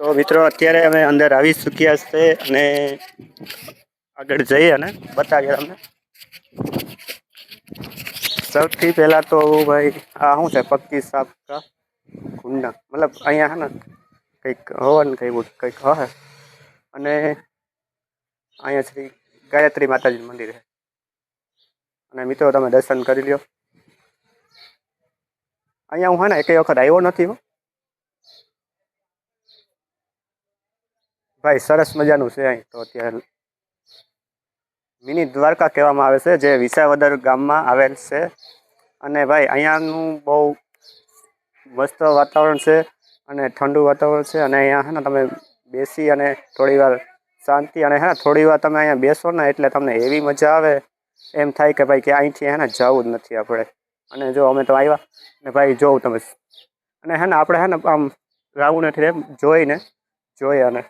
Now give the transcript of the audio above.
તો મિત્રો અત્યારે અમે અંદર આવી ચૂક્યા છે અને આગળ જઈએ અને બતાવીએ તમને। સૌથી પહેલા તો ભાઈ આ શું છે પક્કી સાપ કા કુંડા, મતલબ અહીંયા હે ને કંઈક હવન કંઈક હશે અને અહીંયા શ્રી ગાયત્રી માતાજીનું મંદિર છે અને મિત્રો તમે દર્શન કરી લ્યો। અહીંયા હું હે ને એકેય વખત આવ્યો નથી હો ભાઈ, સરસ મજાનું છે અહીં તો। અત્યારે મિની દ્વારકા કહેવામાં આવે છે, જે વિસાવદર ગામમાં આવેલ છે અને ભાઈ અહીંયાનું બહુ મસ્ત વાતાવરણ છે અને ઠંડુ વાતાવરણ છે અને અહીંયા હે ને તમે બેસી અને થોડી વાર શાંતિ અને હે ને થોડી વાર તમે અહીંયા બેસો ને એટલે તમને એવી મજા આવે એમ થાય કે ભાઈ કે અહીંથી હે ને જવું જ નથી આપણે। અને જો અમે તો આવ્યા ને ભાઈ જોઉં તમે અને હે ને આપણે હે ને આમ રાઉન્ડ એમ જોઈને જોઈએ અને